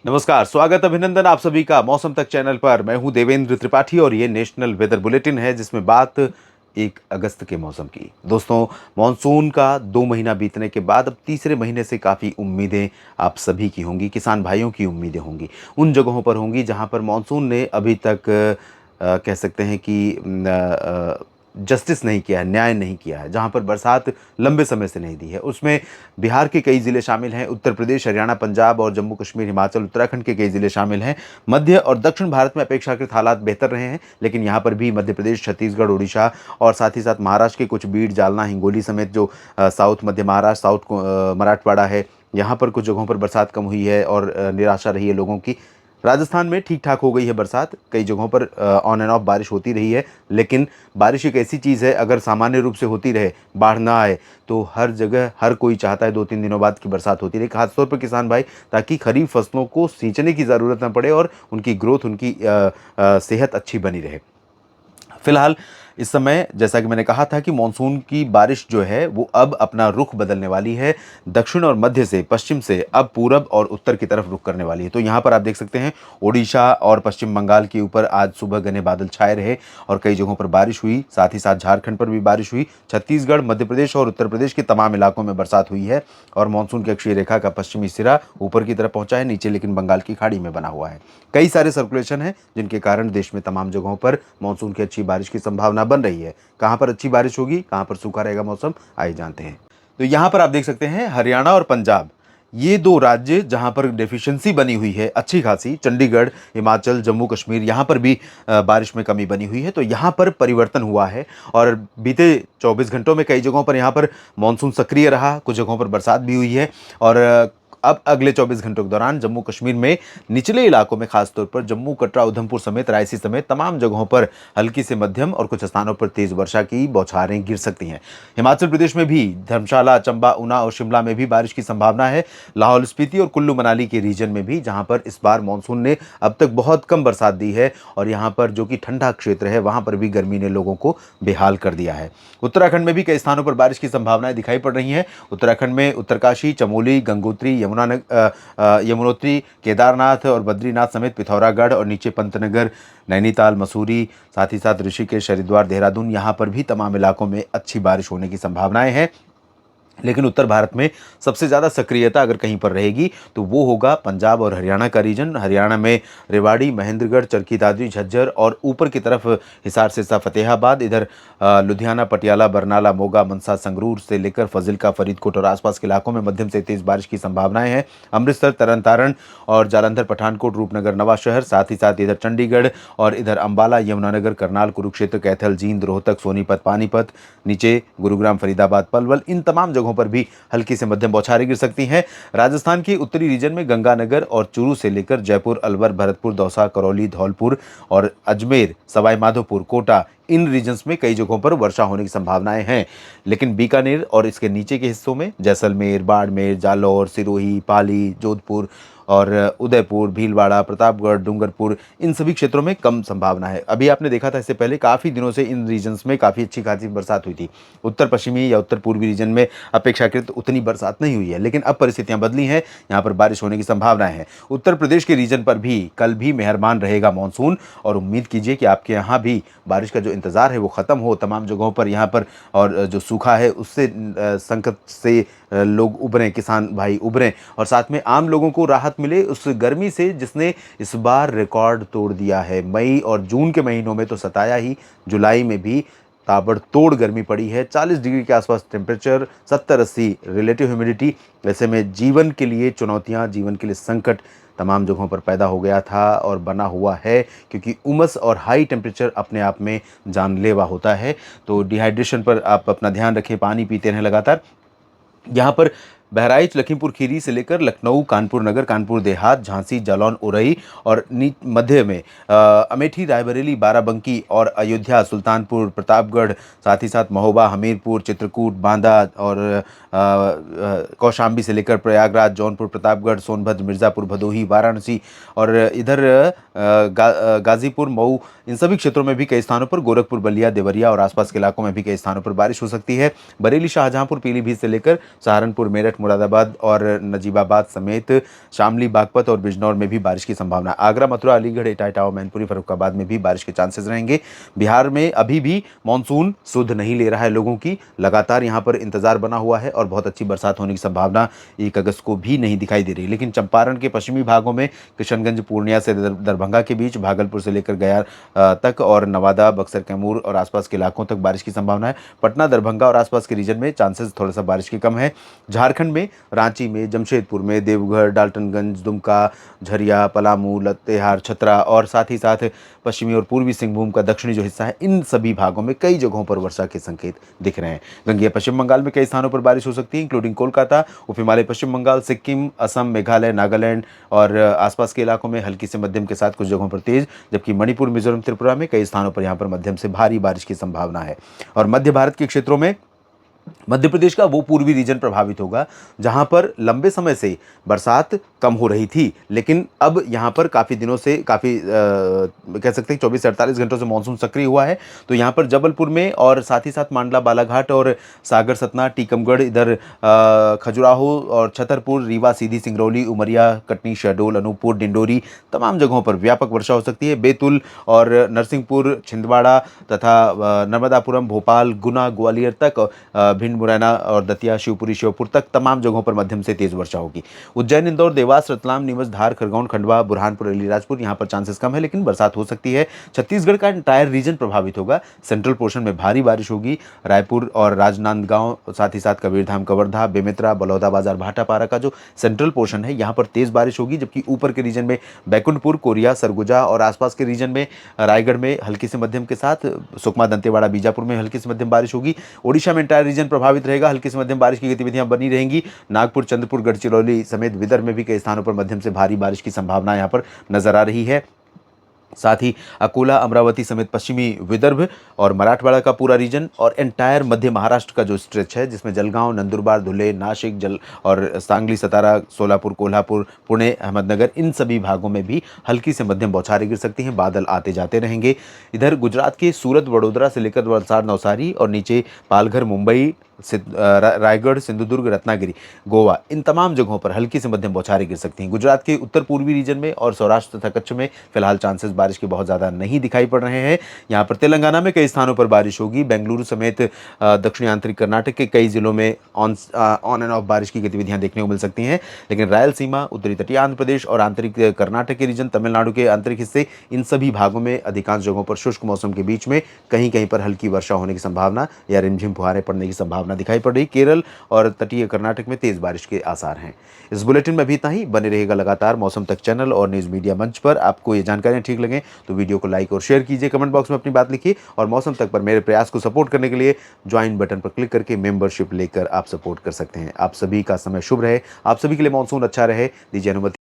नमस्कार, स्वागत अभिनंदन आप सभी का मौसम तक चैनल पर। मैं हूं देवेंद्र त्रिपाठी और ये नेशनल वेदर बुलेटिन है जिसमें बात 1 अगस्त के मौसम की। दोस्तों, मानसून का 2 महीना बीतने के बाद अब तीसरे महीने से काफ़ी उम्मीदें आप सभी की होंगी, किसान भाइयों की उम्मीदें होंगी। उन जगहों पर होंगी जहां पर मानसून ने अभी तक कह सकते हैं कि जस्टिस नहीं किया है, न्याय नहीं किया है, जहाँ पर बरसात लंबे समय से नहीं दी है। उसमें बिहार के कई ज़िले शामिल हैं, उत्तर प्रदेश, हरियाणा, पंजाब और जम्मू कश्मीर, हिमाचल, उत्तराखंड के कई ज़िले शामिल हैं। मध्य और दक्षिण भारत में अपेक्षाकृत हालात बेहतर रहे हैं, लेकिन यहाँ पर भी मध्य प्रदेश, छत्तीसगढ़, उड़ीसा और साथ ही साथ महाराष्ट्र के कुछ बीड, जालना, हिंगोली समेत जो साउथ मध्य महाराष्ट्र, साउथ को मराठवाड़ा है, यहाँ पर कुछ जगहों पर बरसात कम हुई है और निराशा रही है लोगों की। राजस्थान में ठीक ठाक हो गई है बरसात, कई जगहों पर ऑन एंड ऑफ बारिश होती रही है, लेकिन बारिश एक ऐसी चीज़ है, अगर सामान्य रूप से होती रहे, बाढ़ ना आए, तो हर जगह हर कोई चाहता है 2-3 दिनों बाद की बरसात होती रहे, खासतौर पर किसान भाई, ताकि खरीफ फसलों को सींचने की ज़रूरत ना पड़े और उनकी ग्रोथ, उनकी सेहत अच्छी बनी रहे। फिलहाल इस समय जैसा कि मैंने कहा था कि मानसून की बारिश जो है वो अब अपना रुख बदलने वाली है। दक्षिण और मध्य से पश्चिम से अब पूरब और उत्तर की तरफ रुख करने वाली है। तो यहाँ पर आप देख सकते हैं ओडिशा और पश्चिम बंगाल के ऊपर आज सुबह घने बादल छाए रहे और कई जगहों पर बारिश हुई। साथ ही साथ झारखंड पर भी बारिश हुई। छत्तीसगढ़, मध्य प्रदेश और उत्तर प्रदेश के तमाम इलाकों में बरसात हुई है और मानसून की अक्षीय रेखा का पश्चिमी सिरा ऊपर की तरफ पहुंचा है, नीचे लेकिन बंगाल की खाड़ी में बना हुआ है। कई सारे सर्कुलेशन हैं जिनके कारण देश में तमाम जगहों पर मानसून की अच्छी बारिश की संभावना बन रही है। कहां पर अच्छी बारिश होगी, कहां पर सूखा रहेगा मौसम, आइए जानते हैं। तो यहां पर आप देख सकते हैं हरियाणा और पंजाब, ये दो राज्य जहां पर डेफिशिएंसी बनी हुई है अच्छी खासी। चंडीगढ़, हिमाचल, जम्मू कश्मीर, यहां पर भी बारिश में कमी बनी हुई है। तो यहां पर परिवर्तन हुआ है और बीते 24 घंटों में कई जगहों पर यहां पर मानसून सक्रिय रहा, कुछ जगहों पर बरसात भी हुई है और अब अगले 24 घंटों के दौरान जम्मू कश्मीर में निचले इलाकों में, खासतौर पर जम्मू, कटरा, उधमपुर समेत रायसी समेत तमाम जगहों पर हल्की से मध्यम और कुछ स्थानों पर तेज वर्षा की बौछारें गिर सकती हैं। हिमाचल प्रदेश में भी धर्मशाला, चंबा, ऊना और शिमला में भी बारिश की संभावना है। लाहौल स्पीति और कुल्लू मनाली के रीजन में भी, जहां पर इस बार मानसून ने अब तक बहुत कम बरसात दी है और यहाँ पर जो कि ठंडा क्षेत्र है, वहां पर भी गर्मी ने लोगों को बेहाल कर दिया है। उत्तराखंड में भी कई स्थानों पर बारिश की संभावनाएं दिखाई पड़ रही हैं। उत्तराखंड में उत्तरकाशी, चमोली, गंगोत्री, यमुनोत्री, केदारनाथ और बद्रीनाथ समेत पिथौरागढ़ और नीचे पंतनगर, नैनीताल, मसूरी, साथ ही साथ ऋषिकेश, हरिद्वार, देहरादून, यहाँ पर भी तमाम इलाकों में अच्छी बारिश होने की संभावनाएं हैं। लेकिन उत्तर भारत में सबसे ज़्यादा सक्रियता अगर कहीं पर रहेगी तो वो होगा पंजाब और हरियाणा का रीजन। हरियाणा में रेवाड़ी, महेंद्रगढ़, चरखी दादरी, झज्जर और ऊपर की तरफ हिसार, सिरसा, फतेहाबाद, इधर लुधियाना, पटियाला, बरनाला, मोगा, मनसा, संगरूर से लेकर फजिल्का, फरीदकोट और आसपास के इलाकों में मध्यम से तेज बारिश की संभावनाएं हैं। अमृतसर, तरन तारण और जालंधर, पठानकोट, रूपनगर, नवा शहर, साथ ही साथ इधर चंडीगढ़ और इधर अंबाला, यमुनानगर, करनाल, कुरुक्षेत्र, कैथल, जींद, रोहतक, सोनीपत, पानीपत, नीचे गुरुग्राम, फरीदाबाद, पलवल, इन तमाम जगहों पर भी हल्की से मध्यम बौछारें गिर सकती हैं। राजस्थान के उत्तरी रीजन में गंगानगर और चूरू से लेकर जयपुर, अलवर, भरतपुर, दौसा, करौली, धौलपुर और अजमेर, सवाई माधोपुर, कोटा, इन रीजन्स में कई जगहों पर वर्षा होने की संभावनाएं हैं। लेकिन बीकानेर और इसके नीचे के हिस्सों में जैसलमेर, बाड़मेर, जालौर, सिरोही, पाली, जोधपुर और उदयपुर, भीलवाड़ा, प्रतापगढ़, डूंगरपुर, इन सभी क्षेत्रों में कम संभावना है। अभी आपने देखा था इससे पहले काफ़ी दिनों से इन रीजन्स में काफ़ी अच्छी खासी बरसात हुई थी। उत्तर पश्चिमी या उत्तर पूर्वी रीजन में अपेक्षाकृत उतनी बरसात नहीं हुई है, लेकिन अब परिस्थितियां बदली हैं, यहाँ पर बारिश होने की संभावनाएं हैं। उत्तर प्रदेश के रीजन पर भी कल भी मेहरबान रहेगा मानसून और उम्मीद कीजिए कि आपके यहाँ भी बारिश का जो इंतज़ार है वो ख़त्म हो तमाम जगहों पर यहाँ पर, और जो सूखा है उससे संकट से लोग उभरें, किसान भाई उभरें और साथ में आम लोगों को राहत मिले उस गर्मी से जिसने इस बार रिकॉर्ड तोड़ दिया है। मई और जून के महीनों में तो सताया ही, जुलाई में भी ताबड़तोड़ गर्मी पड़ी है। 40 डिग्री के आसपास टेम्परेचर, 70-80 रिलेटिव ह्यूमिडिटी। ऐसे में जीवन के लिए चुनौतियां, जीवन के लिए संकट तमाम जगहों पर पैदा हो गया था और बना हुआ है, क्योंकि उमस और हाई टेम्परेचर अपने आप में जानलेवा होता है। तो डिहाइड्रेशन पर आप अपना ध्यान रखें, पानी पीते रहें लगातार। यहाँ पर बहराइच, लखीमपुर खीरी से लेकर लखनऊ, कानपुर नगर, कानपुर देहात, झांसी, जालौन, उरई और मध्य में अमेठी, रायबरेली, बाराबंकी और अयोध्या, सुल्तानपुर, प्रतापगढ़, साथ ही साथ महोबा, हमीरपुर, चित्रकूट, बांदा और कौशाम्बी से लेकर प्रयागराज, जौनपुर, प्रतापगढ़, सोनभद्र, मिर्ज़ापुर, भदोही, वाराणसी और इधर गाज़ीपुर, मऊ, इन सभी क्षेत्रों में भी कई स्थानों पर, गोरखपुर, बलिया, देवरिया और आसपास के इलाकों में भी कई स्थानों पर बारिश हो सकती है। बरेली, शाहजहांपुर, पीलीभीत से लेकर सहारनपुर, मेरठ, मुरादाबाद और नजीबाबाद समेत शामली, बागपत और बिजनौर में भी बारिश की संभावना। आगरा, मथुरा, अलीगढ़, एटा, इटावा, मैनपुरी, फर्रुखाबाद में भी बारिश के चांसेस रहेंगे। बिहार में अभी भी मानसून सुध नहीं ले रहा है लोगों की, लगातार यहाँ पर इंतजार बना हुआ है और बहुत अच्छी बरसात होने की संभावना 1 अगस्त को भी नहीं दिखाई दे रही। लेकिन चंपारण के पश्चिमी भागों में किशनगंज, पूर्णिया से दरभंगा के बीच, भागलपुर से लेकर गया तक और नवादा, बक्सर, कैमूर और आसपास के इलाकों तक बारिश की संभावना है। पटना, दरभंगा और आसपास के रीजन में चांसेस थोड़ा सा बारिश के कम है। झारखंड में रांची में, जमशेदपुर में, देवघर, डाल्टनगंज, दुमका, झरिया, पलामू, लतेहार, छतरा और साथ ही साथ पश्चिमी और पूर्वी सिंहभूम का दक्षिणी जो हिस्सा है, इन सभी भागों में कई जगहों पर वर्षा के संकेत दिख रहे हैं। गंगेय पश्चिम बंगाल में कई स्थानों पर बारिश हो सकती है, इंक्लूडिंग कोलकाता, उप हिमालय पश्चिम बंगाल, सिक्किम, असम, मेघालय, नागालैंड और आसपास के इलाकों में हल्की से मध्यम के साथ कुछ जगहों पर तेज, जबकि मणिपुर, मिजोरम, त्रिपुरा में कई स्थानों पर यहां पर मध्यम से भारी बारिश की संभावना है। और मध्य भारत के क्षेत्रों में मध्य प्रदेश का वो पूर्वी रीजन प्रभावित होगा जहां पर लंबे समय से बरसात कम हो रही थी, लेकिन अब यहां पर काफ़ी दिनों से कह सकते हैं 24 से 48 घंटों से मानसून सक्रिय हुआ है। तो यहां पर जबलपुर में और साथ ही साथ मांडला, बालाघाट और सागर, सतना, टीकमगढ़, इधर खजुराहो और छतरपुर, रीवा, सीधी, सिंगरौली, उमरिया, कटनी, शहडोल, अनूपपुर, डिंडोरी, तमाम जगहों पर व्यापक वर्षा हो सकती है। बैतूल और नरसिंहपुर, छिंदवाड़ा तथा नर्मदापुरम, भोपाल, गुना, ग्वालियर तक, भिंड, मुरैना और दतिया, शिवपुरी, श्योपुर तक तमाम जगहों पर मध्यम से तेज वर्षा होगी। उज्जैन, इंदौर, देवास, रतलाम, नीमच, धार, खरगोन, खंडवा, बुरहानपुर, अलीराजपुर, यहां पर चांसेस कम है लेकिन बरसात हो सकती है। छत्तीसगढ़ का एंटायर रीजन प्रभावित होगा, सेंट्रल पोर्शन में भारी बारिश होगी। रायपुर और राजनांदगांव, साथ ही साथ कबीरधाम, कवर्धा, बेमेतरा, बलौदाबाजार, भाटापारा का जो सेंट्रल पोर्शन है, यहां पर तेज बारिश होगी, जबकि ऊपर के रीजन में बैकुंठपुर, कोरिया, सरगुजा और आसपास के रीजन में रायगढ़ में हल्की से मध्यम के साथ, सुकमा, दंतेवाड़ा, बीजापुर में हल्की से मध्यम बारिश होगी। ओडिशा में एंटायर रीजन प्रभावित रहेगा, हल्की से मध्यम बारिश की गतिविधियां बनी रहेंगी। नागपुर, चंद्रपुर, गढ़चिरौली समेत विदर्भ में भी कई स्थानों पर मध्यम से भारी बारिश की संभावना यहां पर नजर आ रही है। साथ ही अकोला, अमरावती समेत पश्चिमी विदर्भ और मराठवाड़ा का पूरा रीजन और एंटायर मध्य महाराष्ट्र का जो स्ट्रेच है, जिसमें जलगांव, नंदुरबार, धुले, नाशिक और सांगली, सतारा, सोलापुर, कोल्हापुर, पुणे, अहमदनगर, इन सभी भागों में भी हल्की से मध्यम बौछारें गिर सकती हैं। बादल आते जाते रहेंगे। इधर गुजरात के सूरत, वडोदरा से लेकर वलसाड, नवसारी और नीचे पालघर, मुंबई, रायगढ़, सिंधुदुर्ग, रत्नागिरी, गोवा, इन तमाम जगहों पर हल्की से मध्यम बौछारें गिर सकती हैं। गुजरात के उत्तर पूर्वी रीजन में और सौराष्ट्र तथा कच्छ में फिलहाल चांसेस बारिश के बहुत ज़्यादा नहीं दिखाई पड़ रहे हैं। यहाँ पर तेलंगाना में कई स्थानों पर बारिश होगी। बेंगलुरु समेत दक्षिणी आंतरिक कर्नाटक के कई जिलों में ऑन एंड ऑफ बारिश की गतिविधियां देखने को मिल सकती हैं। लेकिन रायलसीमा, उत्तरी तटीय आंध्र प्रदेश और आंतरिक कर्नाटक के रीजन, तमिलनाडु के आंतरिक हिस्से, इन सभी भागों में अधिकांश जगहों पर शुष्क मौसम के बीच में कहीं कहीं पर हल्की वर्षा होने की संभावना या रिमझिम फुहारें पड़ने की संभावना दिखाई पड़ रही। केरल और तटीय कर्नाटक में तेज बारिश के आसार हैं। इस बुलेटिन में अभी इतना ही। बने रहेगा लगातार मौसम तक चैनल और न्यूज़ मीडिया मंच पर। आपको ये जानकारियां ठीक लगे तो वीडियो को लाइक और शेयर कीजिए, कमेंट बॉक्स में अपनी बात लिखिए और मौसम तक पर मेरे प्रयास को सपोर्ट करने के लिए ज्वाइन बटन पर क्लिक करके मेंबरशिप लेकर आप सपोर्ट कर सकते हैं। आप सभी का समय शुभ रहे, आप सभी के लिए मानसून अच्छा रहे। दीजिए अनुमति।